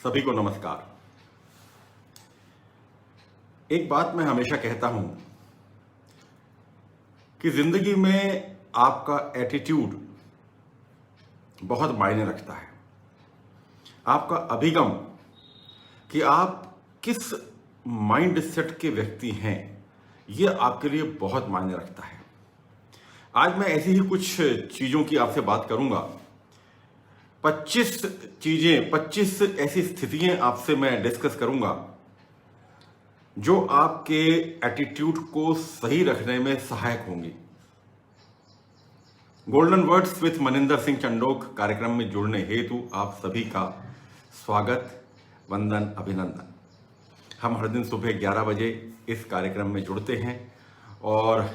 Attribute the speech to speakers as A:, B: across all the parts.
A: सभी को नमस्कार। एक बात मैं हमेशा कहता हूं कि जिंदगी में आपका एटीट्यूड बहुत मायने रखता है। आपका अभिगम कि आप किस माइंड सेट के व्यक्ति हैं, यह आपके लिए बहुत मायने रखता है। आज मैं ऐसी ही कुछ चीजों की आपसे बात करूंगा। 25 ऐसी स्थितियां आपसे मैं डिस्कस करूंगा जो आपके एटीट्यूड को सही रखने में सहायक होंगी। Golden words with Maninder Singh Chandok कार्यक्रम में जुड़ने हेतु आप सभी का स्वागत, वंदन, अभिनंदन। हम हर दिन सुबह 11 बजे इस कार्यक्रम में जुड़ते हैं और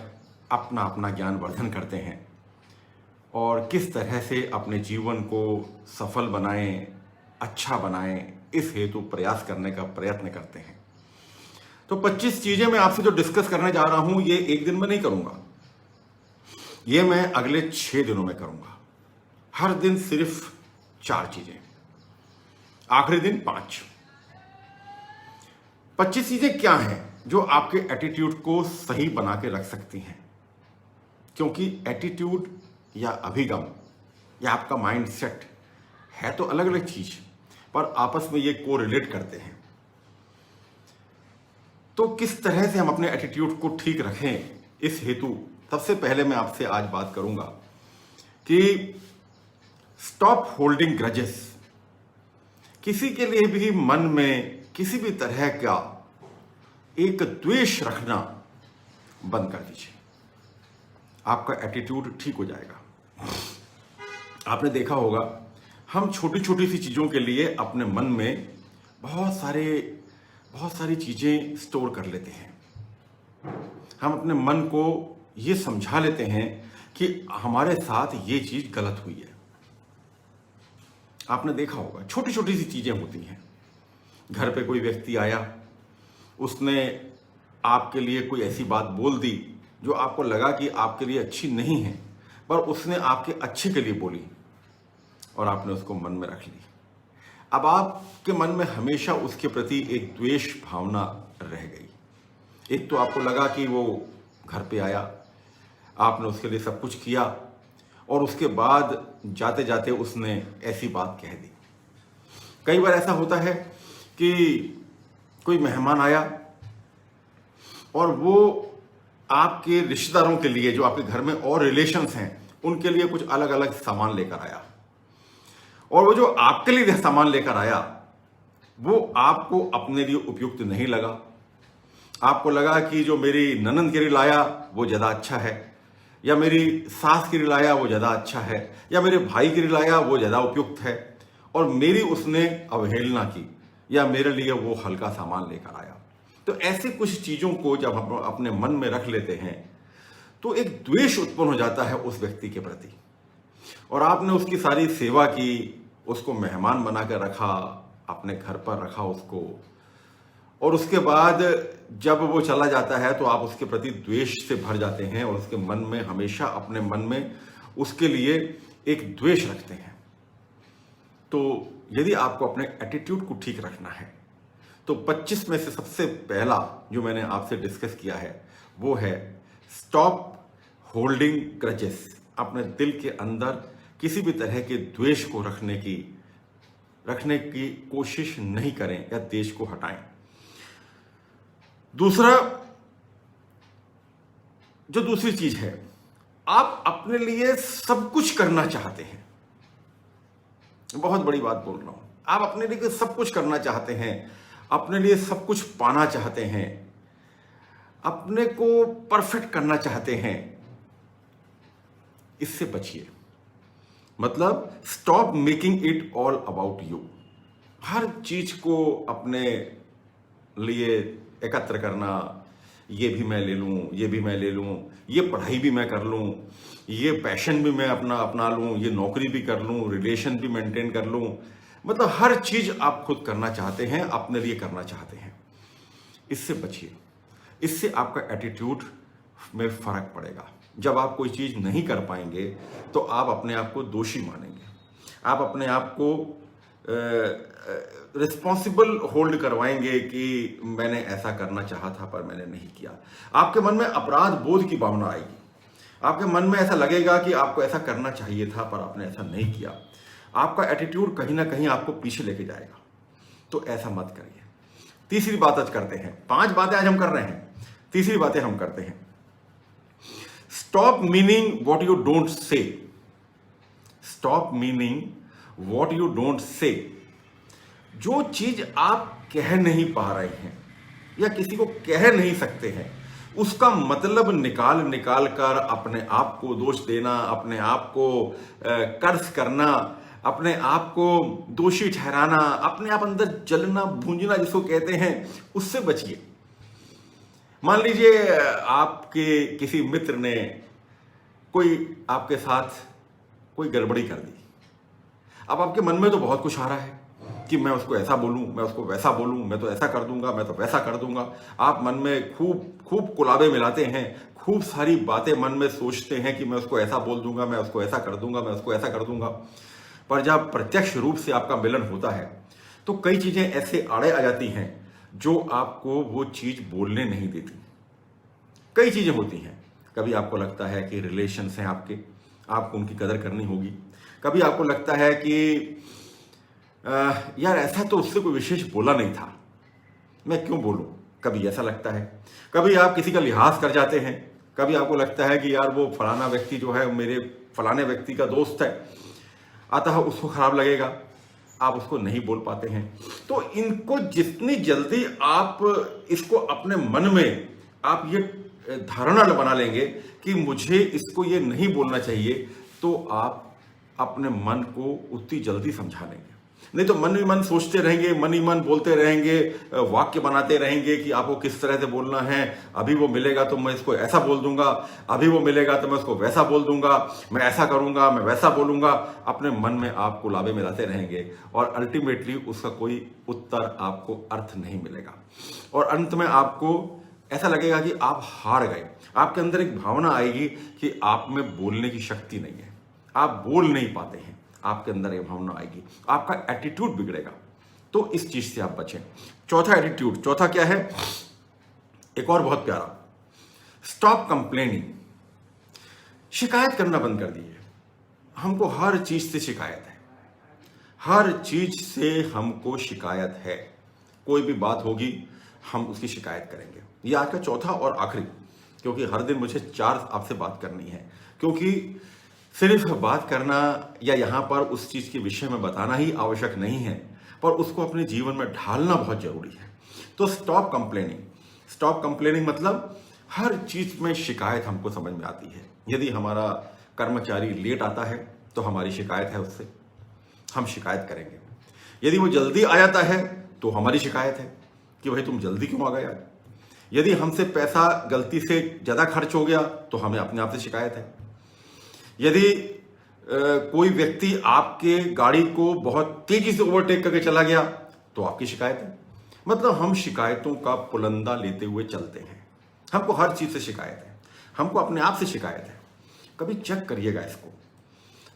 A: अपना अपना ज्ञान वर्धन करते हैं और किस तरह से अपने जीवन को सफल बनाएं, अच्छा बनाएं, इस हेतु प्रयास करने का प्रयत्न करते हैं। तो 25 चीजें मैं आपसे जो डिस्कस करने जा रहा हूं, ये एक दिन में नहीं करूंगा, ये मैं अगले 6 दिनों में करूंगा। हर दिन सिर्फ 4 चीजें, आखिरी दिन 5। 25 चीजें क्या हैं जो आपके एटीट्यूड को सही बना के रख सकती हैं, क्योंकि एटीट्यूड या अभिगम या आपका माइंड सेट है तो अलग अलग चीज, पर आपस में ये कोरिलेट करते हैं। तो किस तरह से हम अपने एटीट्यूड को ठीक रखें, इस हेतु सबसे पहले मैं आपसे आज बात करूंगा कि स्टॉप होल्डिंग ग्रजेस। किसी के लिए भी मन में किसी भी तरह का एक द्वेष रखना बंद कर दीजिए, आपका एटीट्यूड ठीक हो जाएगा। आपने देखा होगा, हम छोटी छोटी सी चीजों के लिए अपने मन में बहुत सारी चीजें स्टोर कर लेते हैं। हम अपने मन को ये समझा लेते हैं कि हमारे साथ ये चीज गलत हुई है। आपने देखा होगा, छोटी छोटी सी चीजें होती हैं। घर पे कोई व्यक्ति आया, उसने आपके लिए कोई ऐसी बात बोल दी जो आपको लगा कि आपके लिए अच्छी नहीं है, पर उसने आपके अच्छे के लिए बोली और आपने उसको मन में रख ली। अब आपके मन में हमेशा उसके प्रति एक द्वेष भावना रह गई। एक तो आपको लगा कि वो घर पे आया, आपने उसके लिए सब कुछ किया और उसके बाद जाते जाते उसने ऐसी बात कह दी। कई बार ऐसा होता है कि कोई मेहमान आया और वो आपके रिश्तेदारों के लिए, जो आपके घर में और रिलेशंस हैं, उनके लिए कुछ अलग अलग सामान लेकर आया, और वो जो आपके लिए सामान लेकर आया वो आपको अपने लिए उपयुक्त नहीं लगा। आपको लगा कि जो मेरी ननंद के लिए लाया वो ज्यादा अच्छा है, या मेरी सास के लिए लाया वो ज्यादा अच्छा है, या मेरे भाई के लिए लाया वो ज्यादा उपयुक्त है, और मेरी उसने अवहेलना की, या मेरे लिए वो हल्का सामान लेकर आया। तो ऐसे कुछ चीजों को जब हम अपने मन में रख लेते हैं तो एक द्वेष उत्पन्न हो जाता है उस व्यक्ति के प्रति, और आपने उसकी सारी सेवा की, उसको मेहमान बनाकर रखा, अपने घर पर रखा उसको, और उसके बाद जब वो चला जाता है तो आप उसके प्रति द्वेष से भर जाते हैं और उसके मन में, हमेशा अपने मन में उसके लिए एक द्वेष रखते हैं। तो यदि आपको अपने एटीट्यूड को ठीक रखना है तो 25 में से सबसे पहला जो मैंने आपसे डिस्कस किया है वो है स्टॉप होल्डिंग ग्रजेस। अपने दिल के अंदर किसी भी तरह के द्वेष को रखने की कोशिश नहीं करें या द्वेष को हटाएं। दूसरी चीज है, आप अपने लिए सब कुछ करना चाहते हैं। बहुत बड़ी बात बोल रहा हूं, आप अपने लिए सब कुछ करना चाहते हैं, अपने लिए सब कुछ पाना चाहते हैं, अपने को परफेक्ट करना चाहते हैं। इससे बचिए। मतलब stop making it all about you. हर चीज को अपने लिए एकत्र करना, ये भी मैं ले लूं, ये भी मैं ले लूं, ये पढ़ाई भी मैं कर लूं, ये पैशन भी मैं अपना लूं, ये नौकरी भी कर लूं, रिलेशन भी मेंटेन कर लूं। मतलब हर चीज आप खुद करना चाहते हैं, अपने लिए करना चाहते हैं। इससे बचिए। इससे आपका एटीट्यूड में फर्क पड़ेगा। जब आप कोई चीज नहीं कर पाएंगे तो आप अपने आप को दोषी मानेंगे, आप अपने आप को रिस्पॉन्सिबल होल्ड करवाएंगे कि मैंने ऐसा करना चाहा था पर मैंने नहीं किया। आपके मन में अपराध बोध की भावना आएगी। आपके मन में ऐसा लगेगा कि आपको ऐसा करना चाहिए था पर आपने ऐसा नहीं किया। आपका एटीट्यूड कहीं ना कहीं आपको पीछे लेके जाएगा। तो ऐसा मत करिए। तीसरी बात आज करते हैं। 5 बातें आज हम कर रहे हैं, तीसरी बातें हम करते हैं। Stop meaning what you don't say. Stop meaning what you don't say. जो चीज आप कह नहीं पा रहे हैं या किसी को कह नहीं सकते हैं, उसका मतलब निकाल निकाल कर अपने आप को दोष देना, अपने आप को कर्ज करना, अपने आप को दोषी ठहराना, अपने आप अंदर जलना भूंजना जिसको कहते हैं, उससे बचिए। मान लीजिए आपके किसी मित्र ने कोई आपके साथ कोई गड़बड़ी कर दी। अब आपके मन में तो बहुत कुछ आ रहा है कि मैं उसको ऐसा बोलूं, मैं उसको वैसा बोलूं, मैं तो ऐसा कर दूंगा, मैं तो वैसा कर दूंगा। आप मन में खूब कुलाबे मिलाते हैं, खूब सारी बातें मन में सोचते हैं कि मैं उसको ऐसा बोल दूंगा, मैं उसको ऐसा कर दूंगा, मैं उसको ऐसा कर दूंगा। पर जब प्रत्यक्ष रूप से आपका मिलन होता है तो कई चीजें ऐसे आड़े आ जाती हैं जो आपको वो चीज बोलने नहीं देती। कई चीजें होती हैं। कभी आपको लगता है कि रिलेशंस हैं आपके, आपको उनकी कदर करनी होगी। कभी आपको लगता है कि यार ऐसा तो उससे कोई विशेष बोला नहीं था, मैं क्यों बोलूं। कभी ऐसा लगता है। कभी आप किसी का लिहाज कर जाते हैं। कभी आपको लगता है कि यार वो फलाना व्यक्ति जो है मेरे फलाने व्यक्ति का दोस्त है, अतः उसको खराब लगेगा, आप उसको नहीं बोल पाते हैं। तो इनको जितनी जल्दी आप इसको अपने मन में आप ये धारणा बना लेंगे कि मुझे इसको ये नहीं बोलना चाहिए, तो आप अपने मन को उतनी जल्दी समझा लेंगे। नहीं तो मन ही मन सोचते रहेंगे, मन ही मन बोलते रहेंगे, वाक्य बनाते रहेंगे कि आपको किस तरह से बोलना है। अभी वो मिलेगा तो मैं इसको ऐसा बोल दूंगा, अभी वो मिलेगा तो मैं उसको वैसा बोल दूंगा, मैं ऐसा करूंगा, मैं वैसा बोलूंगा। अपने मन में आप कुलाबे मिलाते रहेंगे और अल्टीमेटली उसका कोई उत्तर आपको अर्थ नहीं मिलेगा। और अंत में आपको ऐसा लगेगा कि आप हार गए। आपके अंदर एक भावना आएगी कि आप में बोलने की शक्ति नहीं है, आप बोल नहीं पाते हैं। आपके अंदर ये भावना आएगी, आपका एटीट्यूड बिगड़ेगा। तो इस चीज से आप बचें। चौथा एटीट्यूड, चौथा क्या है, एक और बहुत प्यारा, स्टॉप कंप्लेनिंग। शिकायत करना बंद कर दीजिए। हमको हर चीज से शिकायत है, हर चीज से हमको शिकायत है। कोई भी बात होगी हम उसकी शिकायत करेंगे। ये आज का चौथा और आखिरी, क्योंकि हर दिन मुझे 4 आपसे बात करनी है। क्योंकि सिर्फ बात करना या यहां पर उस चीज के विषय में बताना ही आवश्यक नहीं है, पर उसको अपने जीवन में ढालना बहुत जरूरी है। तो स्टॉप कंप्लेनिंग। स्टॉप कंप्लेनिंग मतलब हर चीज में शिकायत हमको समझ में आती है। यदि हमारा कर्मचारी लेट आता है तो हमारी शिकायत है उससे, हम शिकायत करेंगे। यदि वो जल्दी आ जाता है तो हमारी शिकायत है कि भाई तुम जल्दी क्यों आ गया। यदि हमसे पैसा गलती से ज्यादा खर्च हो गया तो हमें अपने आप से शिकायत है। यदि कोई व्यक्ति आपके गाड़ी को बहुत तेजी से ओवरटेक करके चला गया तो आपकी शिकायत है। मतलब हम शिकायतों का पुलंदा लेते हुए चलते हैं। हमको हर चीज से शिकायत है, हमको अपने आप से शिकायत है। कभी चेक करिएगा इसको,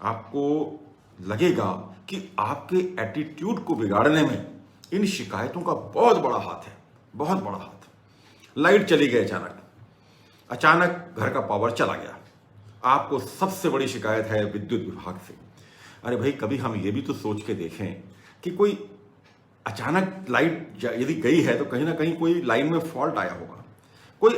A: आपको लगेगा कि आपके एटीट्यूड को बिगाड़ने में इन शिकायतों का बहुत बड़ा हाथ है, बहुत बड़ा हाथ। लाइट चली गई अचानक घर का पावर चला गया, आपको सबसे बड़ी शिकायत है विद्युत विभाग से। अरे भाई, कभी हम ये भी तो सोच के देखें कि कोई अचानक लाइट यदि गई है तो कहीं ना कहीं कोई लाइन में फॉल्ट आया होगा। कोई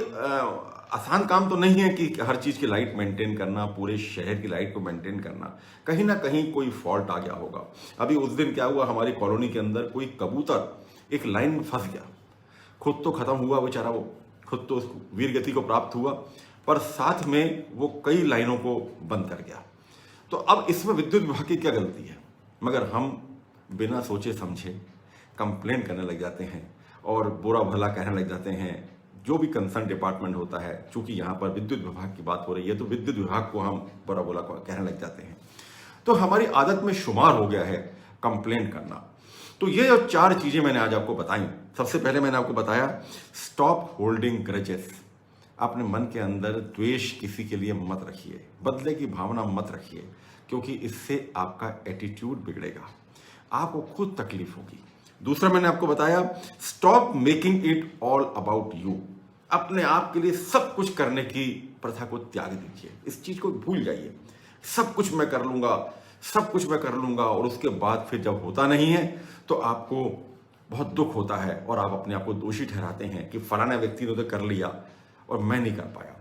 A: आसान काम तो नहीं है कि हर चीज की लाइट मेंटेन करना, पूरे शहर की लाइट को मेंटेन करना। कहीं ना कहीं कोई फॉल्ट आ गया होगा। अभी उस दिन क्या हुआ, हमारी कॉलोनी के अंदर कोई कबूतर एक लाइन में फंस गया। खुद तो खत्म हुआ बेचारा, वो खुद तो वीर गति को प्राप्त हुआ, पर साथ में वो कई लाइनों को बंद कर गया। तो अब इसमें विद्युत विभाग की क्या गलती है? मगर हम बिना सोचे समझे कंप्लेन करने लग जाते हैं और बुरा भला कहने लग जाते हैं। जो भी कंसर्न डिपार्टमेंट होता है, चूंकि यहाँ पर विद्युत विभाग की बात हो रही है तो विद्युत विभाग को हम बुरा भला कहने लग जाते हैं। तो हमारी आदत में शुमार हो गया है कंप्लेन करना। तो ये जो 4 चीजें मैंने आज आपको बताई, सबसे पहले मैंने आपको बताया स्टॉप होल्डिंग ग्रजेस। अपने मन के अंदर द्वेष किसी के लिए मत रखिए, बदले की भावना मत रखिए, क्योंकि इससे आपका एटीट्यूड बिगड़ेगा। आपको खुद तकलीफ होगी। दूसरा मैंने आपको बताया, stop making it all about you. अपने आप के लिए सब कुछ करने की प्रथा को त्याग दीजिए, इस चीज को भूल जाइए। सब कुछ मैं कर लूंगा, सब कुछ मैं कर लूंगा, और उसके बाद फिर जब होता नहीं है तो आपको बहुत दुख होता है और आप अपने आप को दोषी ठहराते हैं कि फलाना व्यक्ति ने तो कर लिया और मैं नहीं कर पाया।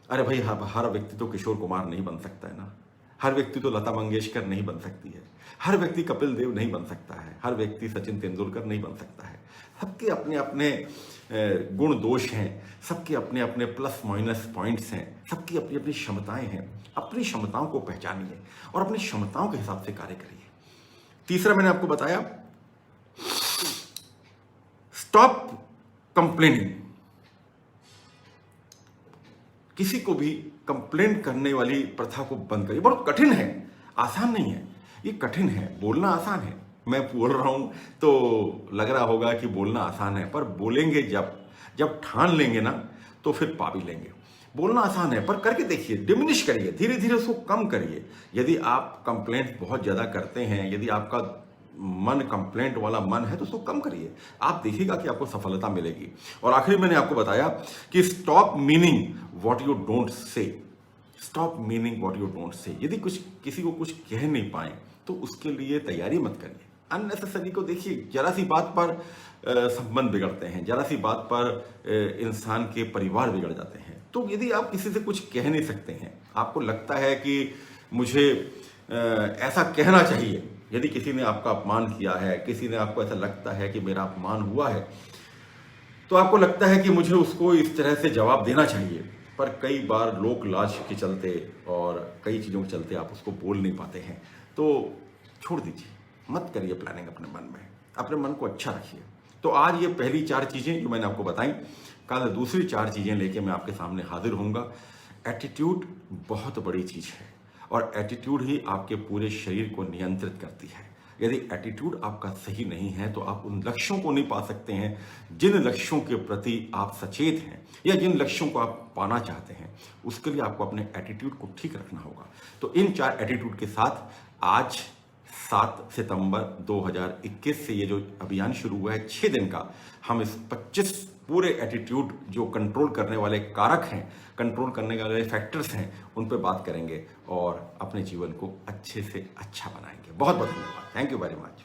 A: अरे भाई, हर व्यक्ति तो किशोर कुमार नहीं बन सकता है ना, हर व्यक्ति तो लता मंगेशकर नहीं बन सकती है, हर व्यक्ति कपिल देव नहीं बन सकता है, हर व्यक्ति सचिन तेंदुलकर नहीं बन सकता है। सबके अपने अपने गुण दोष हैं, सबके अपने अपने प्लस माइनस पॉइंट्स हैं, सबकी अपनी अपनी क्षमताएं हैं। अपनी क्षमताओं को पहचानिए और अपनी क्षमताओं के हिसाब से कार्य करिए। तीसरा मैंने आपको बताया, स्टॉप कंप्लेनिंग। किसी को भी कंप्लेंट करने वाली प्रथा को बंद करिए। बहुत कठिन है, आसान नहीं है, ये कठिन है। बोलना आसान है, मैं बोल रहा हूं तो लग रहा होगा कि बोलना आसान है, पर बोलेंगे जब ठान लेंगे ना तो फिर पा भी लेंगे। बोलना आसान है, पर करके देखिए, डिमिनिश करिए, धीरे धीरे उसको कम करिए। यदि आप कंप्लेंट बहुत ज्यादा करते हैं, यदि आपका मन कंप्लेंट वाला मन है तो उसको कम करिए, आप देखिएगा कि आपको सफलता मिलेगी। और आखिरी मैंने आपको बताया कि stop meaning what you don't say. Stop meaning what you don't say. यदि किसी को कुछ कह नहीं पाए तो उसके लिए तैयारी मत करिए। अननेसेसरी को देखिए, जरा सी बात पर संबंध बिगड़ते हैं, जरा सी बात पर इंसान के परिवार बिगड़ जाते हैं। तो यदि आप किसी से कुछ कह नहीं सकते हैं, आपको लगता है कि मुझे ऐसा कहना चाहिए, यदि किसी ने आपका अपमान किया है, किसी ने आपको ऐसा लगता है कि मेरा अपमान हुआ है, तो आपको लगता है कि मुझे उसको इस तरह से जवाब देना चाहिए, पर कई बार लोक लाज के चलते और कई चीज़ों के चलते आप उसको बोल नहीं पाते हैं। तो छोड़ दीजिए, मत करिए प्लानिंग अपने मन में, अपने मन को अच्छा रखिए। तो आज ये पहली 4 चीज़ें जो मैंने आपको बताई, कल दूसरी 4 चीज़ें लेके मैं आपके सामने हाजिर होऊंगा। एटीट्यूड बहुत बड़ी चीज़ है और एटीट्यूड ही आपके पूरे शरीर को नियंत्रित करती है। यदि एटीट्यूड आपका सही नहीं है तो आप उन लक्ष्यों को नहीं पा सकते हैं जिन लक्ष्यों के प्रति आप सचेत हैं, या जिन लक्ष्यों को आप पाना चाहते हैं। उसके लिए आपको अपने एटीट्यूड को ठीक रखना होगा। तो इन 4 एटीट्यूड के साथ आज 7 सितंबर 2021 से ये जो अभियान शुरू हुआ है 6 दिन का, हम इस 25 पूरे एटीट्यूड जो कंट्रोल करने वाले कारक हैं, कंट्रोल करने वाले फैक्टर्स हैं, उन पर बात करेंगे और अपने जीवन को अच्छे से अच्छा बनाएंगे। बहुत बहुत धन्यवाद। Thank you very much.